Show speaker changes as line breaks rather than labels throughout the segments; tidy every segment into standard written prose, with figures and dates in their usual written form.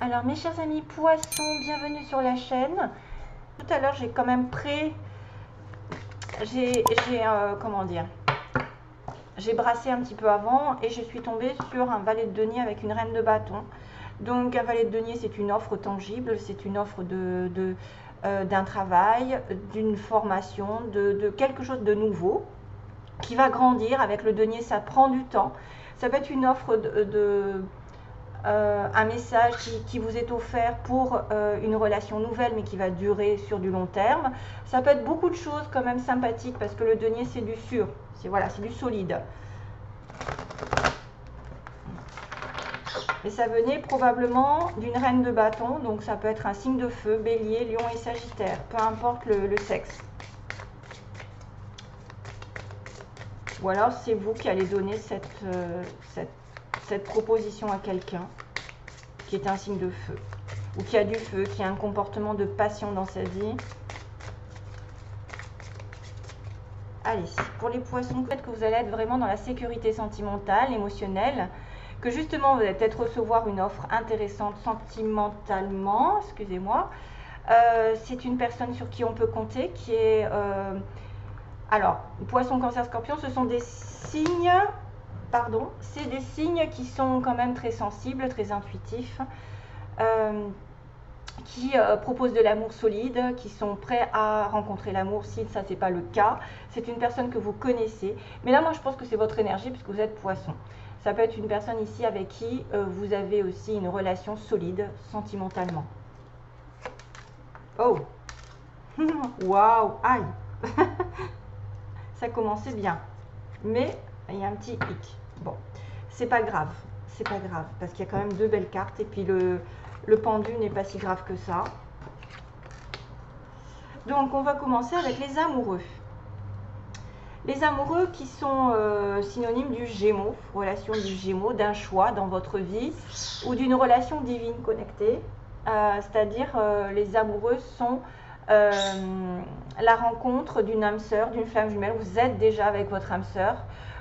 Alors mes chers amis poissons, bienvenue sur la chaîne. Tout à l'heure j'ai quand même comment dire, j'ai brassé un petit peu avant et je suis tombée sur un valet de denier avec une reine de bâton. Donc un valet de denier, c'est une offre tangible, c'est une offre d'un travail, d'une formation, de quelque chose de nouveau qui va grandir. Avec le denier, ça prend du temps. Ça peut être une offre un message qui vous est offert pour une relation nouvelle mais qui va durer sur du long terme. Ça peut être beaucoup de choses quand même sympathiques parce que le denier c'est du sûr, c'est du solide. Et ça venait probablement d'une reine de bâton, donc ça peut être un signe de feu, bélier, lion et sagittaire, peu importe le sexe. Ou alors c'est vous qui allez donner cette proposition à quelqu'un qui est un signe de feu, ou qui a du feu, qui a un comportement de passion dans sa vie. Allez, pour les poissons, peut-être que vous allez être vraiment dans la sécurité sentimentale, émotionnelle, que justement vous allez peut-être recevoir une offre intéressante sentimentalement, excusez-moi. C'est une personne sur qui on peut compter, qui est... alors, poisson, cancer, scorpion, ce sont des signes... Pardon, c'est des signes qui sont quand même très sensibles, très intuitifs, qui proposent de l'amour solide, qui sont prêts à rencontrer l'amour si ça c'est pas le cas. C'est une personne que vous connaissez, mais là moi je pense que c'est votre énergie puisque vous êtes poisson. Ça peut être une personne ici avec qui vous avez aussi une relation solide sentimentalement. Oh waouh, aïe ça commençait bien, mais il y a un petit hic. Bon, c'est pas grave, parce qu'il y a quand même deux belles cartes et puis le pendu n'est pas si grave que ça. Donc on va commencer avec les amoureux. Les amoureux qui sont synonymes du Gémeaux, relation du Gémeaux, d'un choix dans votre vie ou d'une relation divine connectée. C'est-à-dire les amoureux sont la rencontre d'une âme sœur, d'une flamme jumelle. Vous êtes déjà avec votre âme sœur.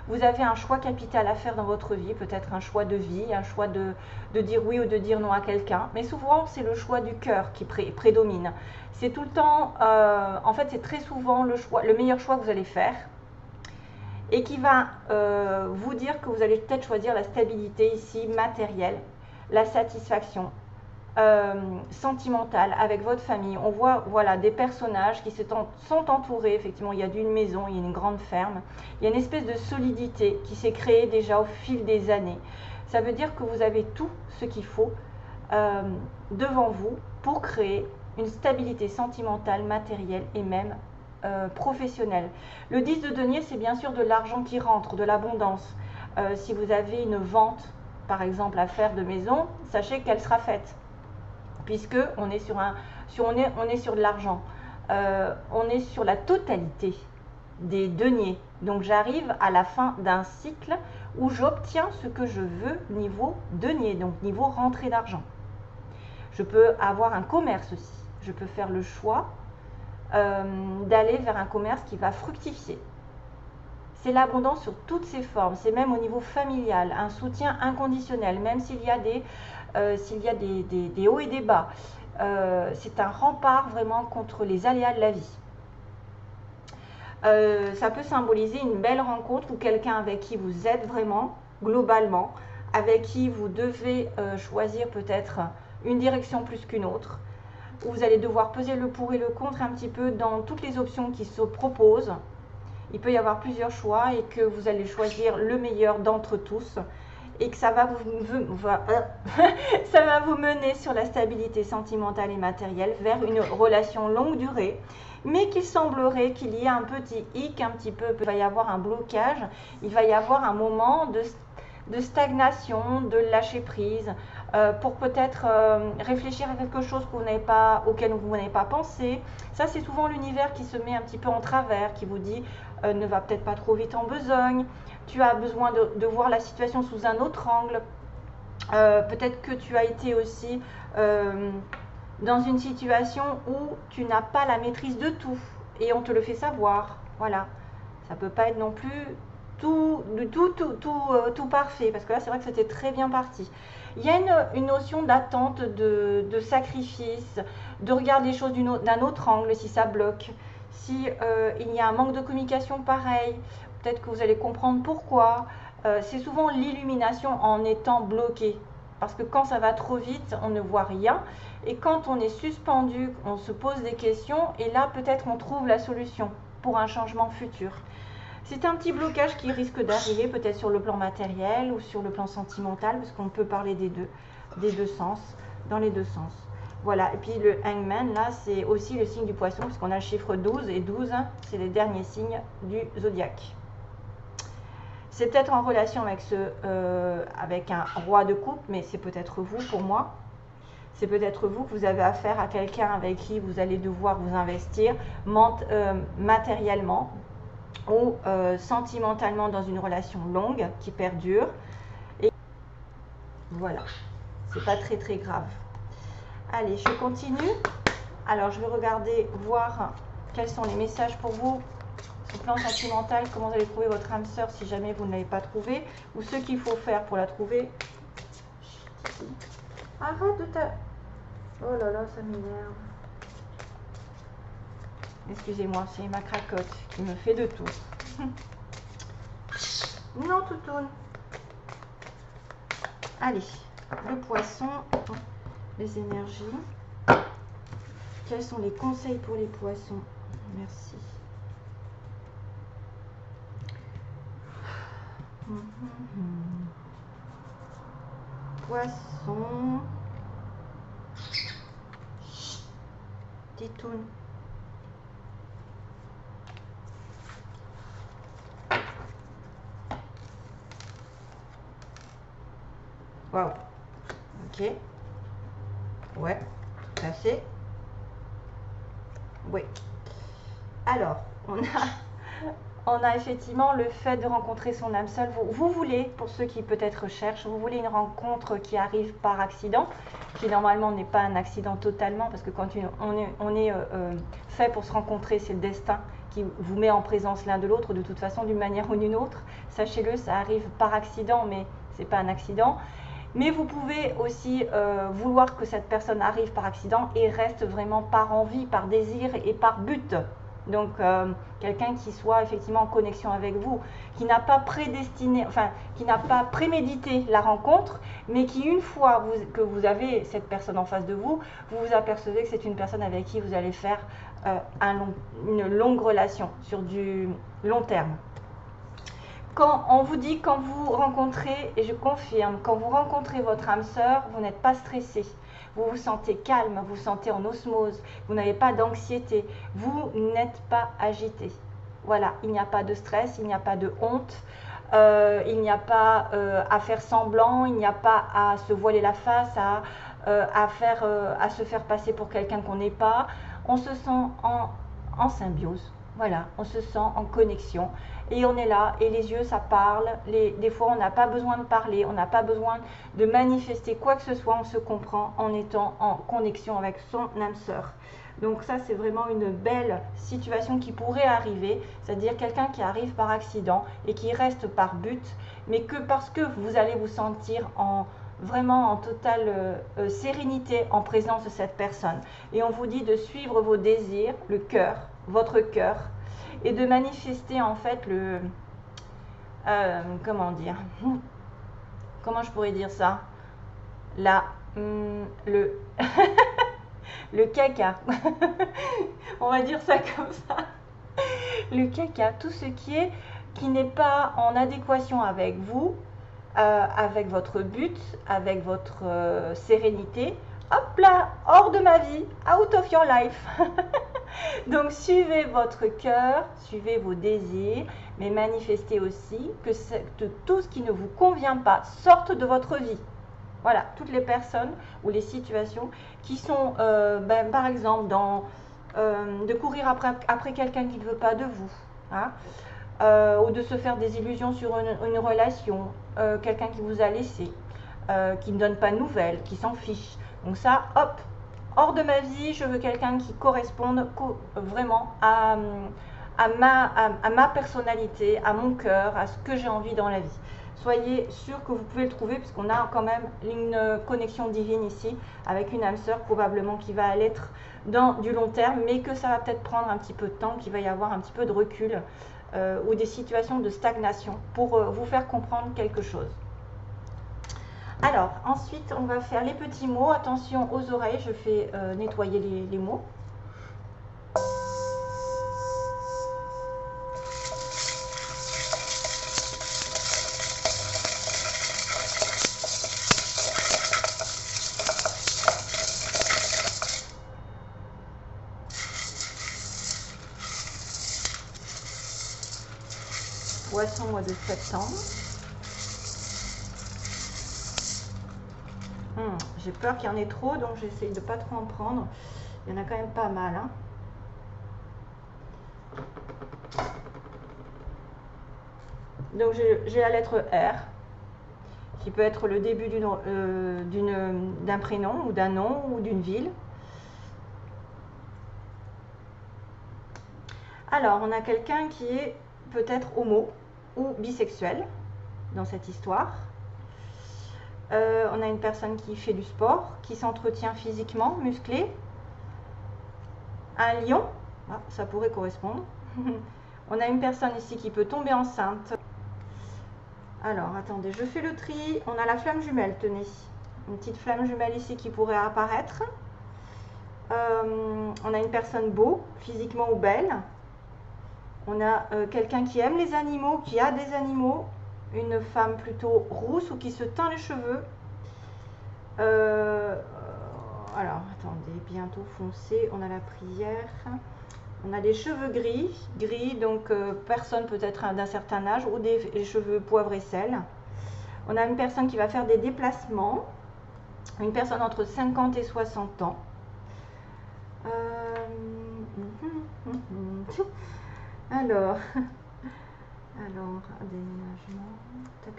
Vous avez un choix capital à faire dans votre vie, peut-être un choix de vie, un choix de dire oui ou de dire non à quelqu'un. Mais souvent, c'est le choix du cœur qui prédomine. C'est tout le temps, en fait, c'est très souvent le meilleur choix que vous allez faire et qui va vous dire que vous allez peut-être choisir la stabilité ici matérielle, la satisfaction sentimentale avec votre famille. On voit voilà, des personnages qui sont entourés, effectivement il y a d'une maison, il y a une grande ferme, il y a une espèce de solidité qui s'est créée déjà au fil des années. Ça veut dire que vous avez tout ce qu'il faut devant vous pour créer une stabilité sentimentale, matérielle et même professionnelle. Le 10 de denier, c'est bien sûr de l'argent qui rentre, de l'abondance. Si vous avez une vente par exemple à faire de maison, sachez qu'elle sera faite, puisque on est sur de l'argent. On est sur la totalité des deniers. Donc j'arrive à la fin d'un cycle où j'obtiens ce que je veux niveau denier, donc niveau rentrée d'argent. Je peux avoir un commerce aussi. Je peux faire le choix d'aller vers un commerce qui va fructifier. C'est l'abondance sur toutes ses formes. C'est même au niveau familial, un soutien inconditionnel, même s'il y a des hauts et des bas. C'est un rempart vraiment contre les aléas de la vie. Ça peut symboliser une belle rencontre ou quelqu'un avec qui vous êtes vraiment, globalement, avec qui vous devez choisir peut-être une direction plus qu'une autre, où vous allez devoir peser le pour et le contre un petit peu dans toutes les options qui se proposent. Il peut y avoir plusieurs choix et que vous allez choisir le meilleur d'entre tous et que ça va vous mener sur la stabilité sentimentale et matérielle vers une relation longue durée, mais qu'il semblerait qu'il y ait un petit hic, un petit peu, il va y avoir un blocage, il va y avoir un moment de stagnation, de lâcher prise, pour peut-être réfléchir à quelque chose auquel vous n'avez pas pensé. Ça, c'est souvent l'univers qui se met un petit peu en travers, qui vous dit ne va peut-être pas trop vite en besogne, tu as besoin de voir la situation sous un autre angle. Peut-être que tu as été aussi dans une situation où tu n'as pas la maîtrise de tout et on te le fait savoir. Voilà, ça peut pas être non plus tout parfait, parce que là c'est vrai que c'était très bien parti. Il y a une notion d'attente, de sacrifice, de regarder les choses d'un autre angle si ça bloque. Si il y a un manque de communication pareil, peut-être que vous allez comprendre pourquoi. C'est souvent l'illumination en étant bloqué. Parce que quand ça va trop vite, on ne voit rien. Et quand on est suspendu, on se pose des questions. Et là, peut-être on trouve la solution pour un changement futur. C'est un petit blocage qui risque d'arriver peut-être sur le plan matériel ou sur le plan sentimental, parce qu'on peut parler des deux sens, dans les deux sens. Voilà, et puis le hangman, là, c'est aussi le signe du poisson, puisqu'on a le chiffre 12, et 12, c'est les derniers signes du zodiaque. C'est peut-être en relation avec un roi de coupe, mais c'est peut-être vous pour moi. C'est peut-être vous que vous avez affaire à quelqu'un avec qui vous allez devoir vous investir matériellement ou sentimentalement dans une relation longue qui perdure. Et voilà, c'est pas très très grave. Allez, je continue. Alors, je vais regarder, voir quels sont les messages pour vous sur le plan sentimental, comment vous allez trouver votre âme sœur si jamais vous ne l'avez pas trouvée, ou ce qu'il faut faire pour la trouver. Arrête de ta... Oh là là, ça m'énerve. Excusez-moi, c'est ma cracotte qui me fait de tout. Non, toutoune. Allez, le poisson, les énergies. Quels sont les conseils pour les poissons? Merci. Poisson. Titoune. Waouh. Ok. Ouais, tout à fait. Oui. Alors, on a effectivement le fait de rencontrer son âme seule. Vous voulez, pour ceux qui peut-être cherchent, vous voulez une rencontre qui arrive par accident, qui normalement n'est pas un accident totalement, parce que quand on est fait pour se rencontrer, c'est le destin qui vous met en présence l'un de l'autre, de toute façon, d'une manière ou d'une autre. Sachez-le, ça arrive par accident, mais ce n'est pas un accident. Mais vous pouvez aussi vouloir que cette personne arrive par accident et reste vraiment par envie, par désir et par but. Donc, quelqu'un qui soit effectivement en connexion avec vous, qui n'a pas prédestiné, enfin, qui n'a pas prémédité la rencontre, mais qui, une fois que vous avez cette personne en face de vous, vous vous apercevez que c'est une personne avec qui vous allez faire une longue relation sur du long terme. Quand on vous dit, quand vous rencontrez, et je confirme, quand vous rencontrez votre âme sœur, vous n'êtes pas stressé. Vous vous sentez calme, vous vous sentez en osmose, vous n'avez pas d'anxiété, vous n'êtes pas agité. Voilà, il n'y a pas de stress, il n'y a pas de honte, il n'y a pas à faire semblant, il n'y a pas à se voiler la face, à se faire passer pour quelqu'un qu'on n'est pas. On se sent en symbiose. Voilà, on se sent en connexion et on est là et les yeux ça parle, des fois on n'a pas besoin de parler, on n'a pas besoin de manifester quoi que ce soit, on se comprend en étant en connexion avec son âme sœur. Donc ça c'est vraiment une belle situation qui pourrait arriver, c'est-à-dire quelqu'un qui arrive par accident et qui reste par but, mais que parce que vous allez vous sentir vraiment en totale sérénité en présence de cette personne. Et on vous dit de suivre vos désirs, le cœur, votre cœur, et de manifester en fait comment dire, comment je pourrais dire ça, le caca, on va dire ça comme ça, le caca, tout ce qui n'est pas en adéquation avec vous, avec votre but, avec votre sérénité, hop là, hors de ma vie, out of your life. Donc suivez votre cœur, suivez vos désirs, mais manifestez aussi que tout ce qui ne vous convient pas sorte de votre vie. Voilà, toutes les personnes ou les situations qui sont, par exemple, de courir après quelqu'un qui ne veut pas de vous, hein, ou de se faire des illusions sur une relation, quelqu'un qui vous a laissé, qui ne donne pas de nouvelles, qui s'en fiche. Donc ça, hop, hors de ma vie, je veux quelqu'un qui corresponde vraiment à à ma personnalité, à mon cœur, à ce que j'ai envie dans la vie. Soyez sûr que vous pouvez le trouver, puisqu'on a quand même une connexion divine ici, avec une âme sœur probablement qui va être dans du long terme, mais que ça va peut-être prendre un petit peu de temps, qu'il va y avoir un petit peu de recul ou des situations de stagnation pour vous faire comprendre quelque chose. Alors, ensuite, on va faire les petits mots. Attention aux oreilles, je fais nettoyer les mots. Poisson, mois de septembre. J'ai peur qu'il y en ait trop, donc j'essaye de ne pas trop en prendre. Il y en a quand même pas mal. Hein. Donc j'ai la lettre R, qui peut être le début d'un prénom, ou d'un nom, ou d'une ville. Alors, on a quelqu'un qui est peut-être homo ou bisexuel dans cette histoire. On a une personne qui fait du sport, qui s'entretient physiquement, musclé. Un lion, ça pourrait correspondre. On a une personne ici qui peut tomber enceinte. Alors, attendez, je fais le tri. On a la flamme jumelle, tenez. Une petite flamme jumelle ici qui pourrait apparaître. On a une personne beau, physiquement ou belle. On a quelqu'un qui aime les animaux, qui a des animaux. Une femme plutôt rousse ou qui se teint les cheveux. Alors, attendez, bientôt foncé. On a la prière. On a des cheveux gris, donc personne peut-être d'un certain âge, ou des cheveux poivre et sel. On a une personne qui va faire des déplacements. Une personne entre 50 et 60 ans. Alors, déménagement, tac,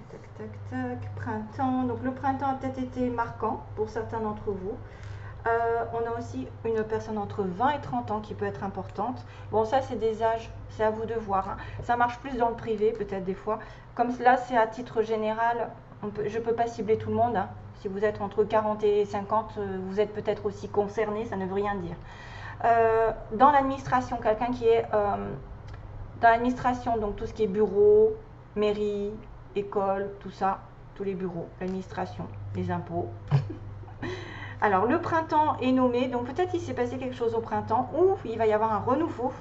printemps. Donc le printemps a peut-être été marquant pour certains d'entre vous. On a aussi une personne entre 20 et 30 ans qui peut être importante. Bon, ça c'est des âges, c'est à vous de voir. Hein. Ça marche plus dans le privé peut-être des fois. Comme là c'est à titre général, je ne peux pas cibler tout le monde. Hein. Si vous êtes entre 40 et 50, vous êtes peut-être aussi concerné, ça ne veut rien dire. Dans l'administration, quelqu'un qui est dans l'administration, donc tout ce qui est bureau, mairie, école, tout ça, tous les bureaux, l'administration, les impôts. Alors le printemps est nommé, donc peut-être il s'est passé quelque chose au printemps ou il va y avoir un renouveau.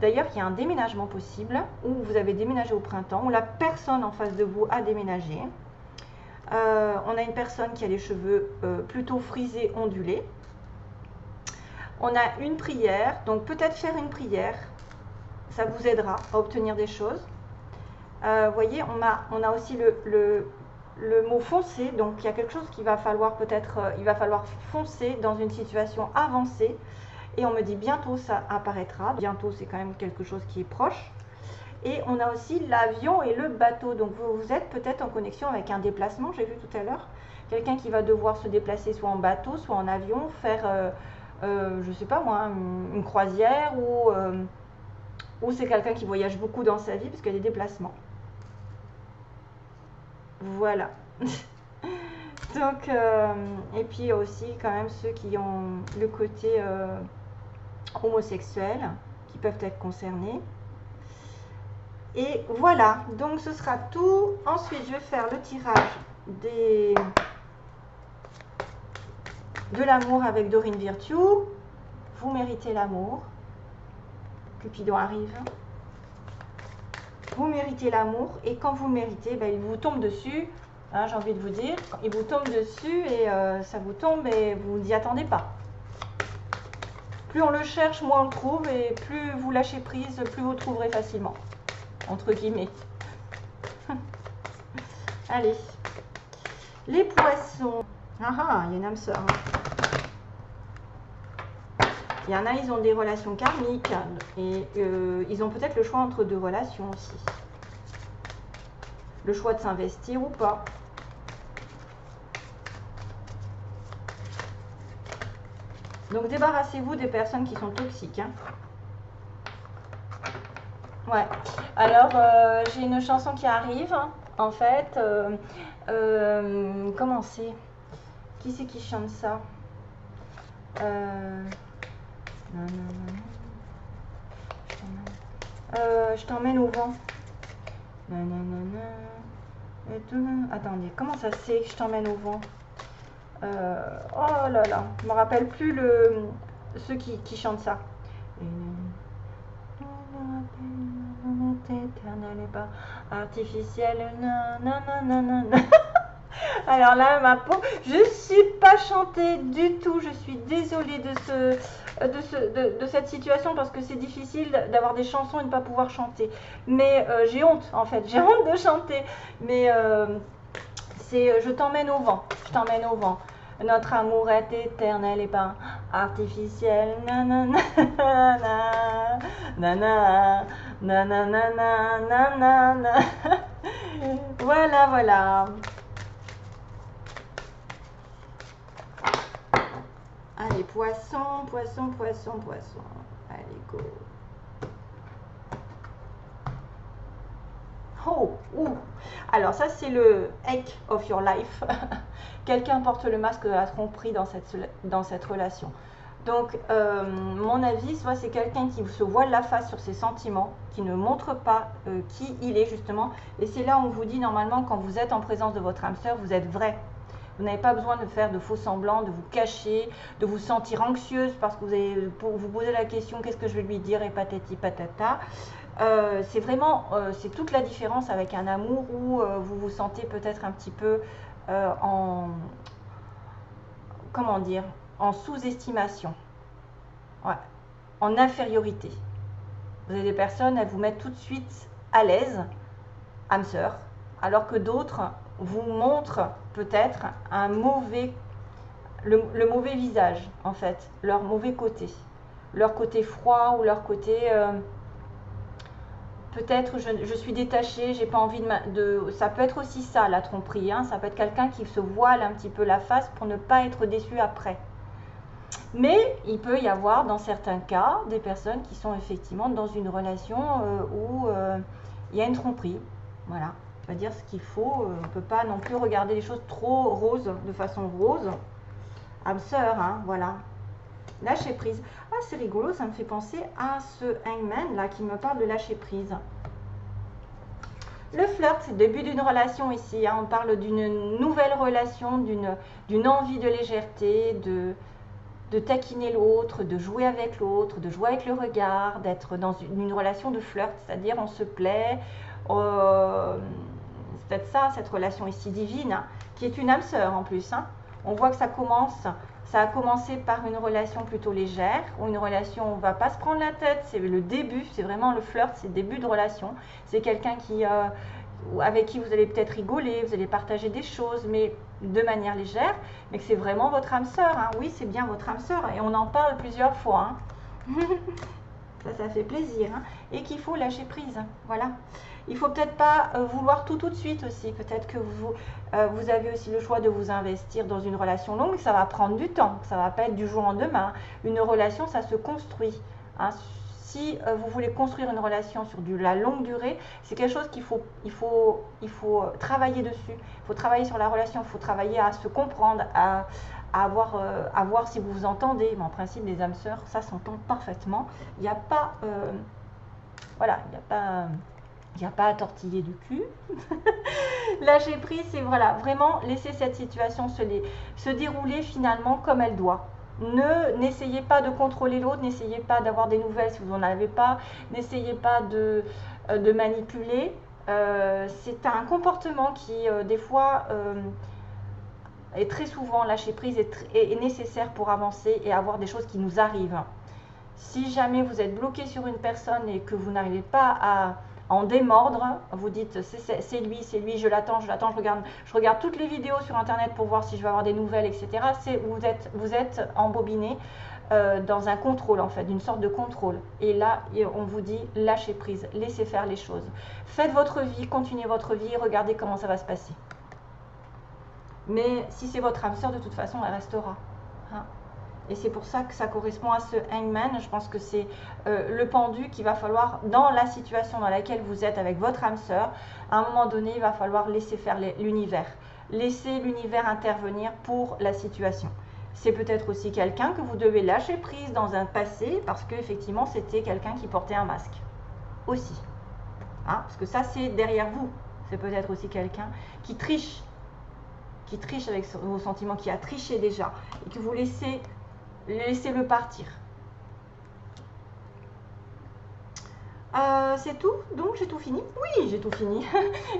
D'ailleurs, il y a un déménagement possible, ou vous avez déménagé au printemps, ou la personne en face de vous a déménagé. On a une personne qui a les cheveux plutôt frisés, ondulés. On a une prière, donc peut-être faire une prière, ça vous aidera à obtenir des choses. Vous voyez, on a aussi le mot foncer, donc il y a quelque chose qu'il va falloir peut-être, il va falloir foncer dans une situation avancée. Et on me dit bientôt ça apparaîtra, bientôt c'est quand même quelque chose qui est proche. Et on a aussi l'avion et le bateau, donc vous êtes peut-être en connexion avec un déplacement, j'ai vu tout à l'heure. Quelqu'un qui va devoir se déplacer soit en bateau, soit en avion, faire, je sais pas moi, une croisière ou c'est quelqu'un qui voyage beaucoup dans sa vie parce qu'il y a des déplacements. Voilà. Donc, et puis aussi quand même ceux qui ont le côté homosexuel, qui peuvent être concernés. Et voilà, donc ce sera tout. Ensuite, je vais faire le tirage de l'amour avec Dorine Virtue. Vous méritez l'amour. Cupidon arrive. Vous méritez l'amour et quand vous le méritez, ben, il vous tombe dessus. Hein, j'ai envie de vous dire, il vous tombe dessus et ça vous tombe et vous n'y attendez pas. Plus on le cherche, moins on le trouve et plus vous lâchez prise, plus vous le trouverez facilement. Entre guillemets. Allez. Les poissons. Ah, il y a une âme sœur. Il y en a, ils ont des relations karmiques et ils ont peut-être le choix entre deux relations aussi. Le choix de s'investir ou pas. Donc débarrassez-vous des personnes qui sont toxiques. Hein. Ouais. Alors, j'ai une chanson qui arrive, en fait. Comment c'est? Qui c'est qui chante ça? Non, non, non, je t'emmène au vent. Non, non, non, non. Attendez, comment ça c'est que je t'emmène au vent? Oh là là, je me rappelle plus ceux qui chantent ça. Éternel et pas artificiel. Non, non, non, non, non. Alors là, ma peau, je ne suis pas chantée du tout. Je suis désolée de cette situation parce que c'est difficile d'avoir des chansons et de ne pas pouvoir chanter. Mais j'ai honte, en fait. J'ai honte de chanter. Mais c'est je t'emmène au vent. Je t'emmène au vent. Notre amour est éternel et pas artificiel. Nanana, nanana, nanana, nanana. Voilà, voilà. Allez, poisson, poisson, poisson, poisson. Allez, go. Oh, ouh. Alors ça, c'est le Egg of Your Life. Quelqu'un porte le masque de la tromperie dans cette relation. Donc, mon avis, soit c'est quelqu'un qui se voile la face sur ses sentiments, qui ne montre pas qui il est justement. Et c'est là où on vous dit normalement, quand vous êtes en présence de votre âme sœur, vous êtes vrai. Vous n'avez pas besoin de faire de faux semblants, de vous cacher, de vous sentir anxieuse parce que vous posez la question qu'est-ce que je vais lui dire et patati patata. C'est vraiment, c'est toute la différence avec un amour où vous vous sentez peut-être un petit peu en, comment dire, en sous-estimation, ouais, en infériorité. Vous avez des personnes, elles vous mettent tout de suite à l'aise, âme sœur, alors que d'autres vous montrent peut-être un mauvais, le mauvais visage, en fait, leur mauvais côté, leur côté froid ou leur côté peut-être je suis détachée, j'ai pas envie ça peut être aussi ça la tromperie, hein, ça peut être quelqu'un qui se voile un petit peu la face pour ne pas être déçu après. Mais il peut y avoir dans certains cas des personnes qui sont effectivement dans une relation où il y a une tromperie. Voilà, on va dire ce qu'il faut. On ne peut pas non plus regarder les choses trop roses, de façon rose. Âme sœur, hein, voilà. Lâcher prise. Ah, c'est rigolo, ça me fait penser à ce hangman là qui me parle de lâcher prise. Le flirt, c'est le début d'une relation ici. Hein. On parle d'une nouvelle relation, d'une envie de légèreté, de taquiner l'autre, de jouer avec l'autre, de jouer avec le regard, d'être dans une relation de flirt, c'est-à-dire on se plaît. C'est peut-être ça, cette relation ici divine, hein, qui est une âme sœur en plus. Hein. On voit que ça a commencé par une relation plutôt légère, ou une relation où on ne va pas se prendre la tête, c'est le début, c'est vraiment le flirt, c'est le début de relation. C'est quelqu'un avec qui vous allez peut-être rigoler, vous allez partager des choses, mais de manière légère, mais que c'est vraiment votre âme sœur. Hein. Oui, c'est bien votre âme sœur, et on en parle plusieurs fois. Hein. Ça fait plaisir. Hein. Et qu'il faut lâcher prise. Voilà. Il faut peut-être pas vouloir tout de suite aussi. Peut-être que vous avez aussi le choix de vous investir dans une relation longue. Ça va prendre du temps. Ça va pas être du jour au lendemain. Une relation, ça se construit. Hein. Si vous voulez construire une relation sur la longue durée, c'est quelque chose qu'il faut travailler dessus. Il faut travailler sur la relation. Il faut travailler à se comprendre, à voir si vous vous entendez. Mais en principe, les âmes sœurs, ça s'entend parfaitement. Il n'y a pas, voilà, il n'y a pas à tortiller du cul. Lâcher prise, c'est voilà, vraiment laisser cette situation se dérouler finalement comme elle doit. N'essayez pas de contrôler l'autre, n'essayez pas d'avoir des nouvelles si vous n'en avez pas, n'essayez pas de manipuler. C'est un comportement qui, des fois, et très souvent, lâcher prise est nécessaire pour avancer et avoir des choses qui nous arrivent. Si jamais vous êtes bloqué sur une personne et que vous n'arrivez pas à en démordre, vous dites c'est lui, je l'attends, je regarde toutes les vidéos sur internet pour voir si je vais avoir des nouvelles, etc. Vous êtes embobiné dans un contrôle en fait, d'une sorte de contrôle. Et là, on vous dit lâchez prise, laissez faire les choses. Faites votre vie, continuez votre vie, regardez comment ça va se passer. Mais si c'est votre âme sœur, de toute façon, elle restera. Hein. Et c'est pour ça que ça correspond à ce hangman. Je pense que c'est le pendu qu'il va falloir, dans la situation dans laquelle vous êtes avec votre âme sœur, à un moment donné, il va falloir laisser faire l'univers. Laisser l'univers intervenir pour la situation. C'est peut-être aussi quelqu'un que vous devez lâcher prise dans un passé parce qu'effectivement, c'était quelqu'un qui portait un masque. Aussi. Hein, parce que ça, c'est derrière vous. C'est peut-être aussi quelqu'un qui triche avec vos sentiments, qui a triché déjà, et que vous laissez-le partir. C'est tout? Donc j'ai tout fini? Oui, j'ai tout fini.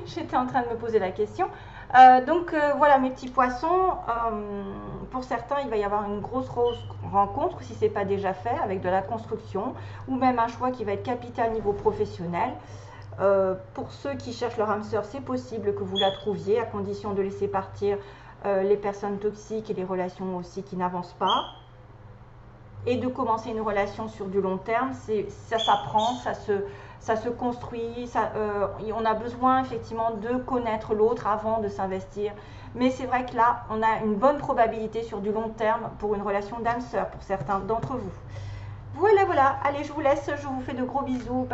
J'étais en train de me poser la question. Voilà mes petits poissons. Pour certains, il va y avoir une grosse rencontre, si ce n'est pas déjà fait, avec de la construction, ou même un choix qui va être capital niveau professionnel. Pour ceux qui cherchent leur âme sœur, c'est possible que vous la trouviez, à condition de laisser partir les personnes toxiques et les relations aussi qui n'avancent pas. Et de commencer une relation sur du long terme, ça s'apprend, ça se construit, on a besoin effectivement de connaître l'autre avant de s'investir. Mais c'est vrai que là, on a une bonne probabilité sur du long terme pour une relation d'âme sœur, pour certains d'entre vous. Voilà, allez, je vous laisse, je vous fais de gros bisous.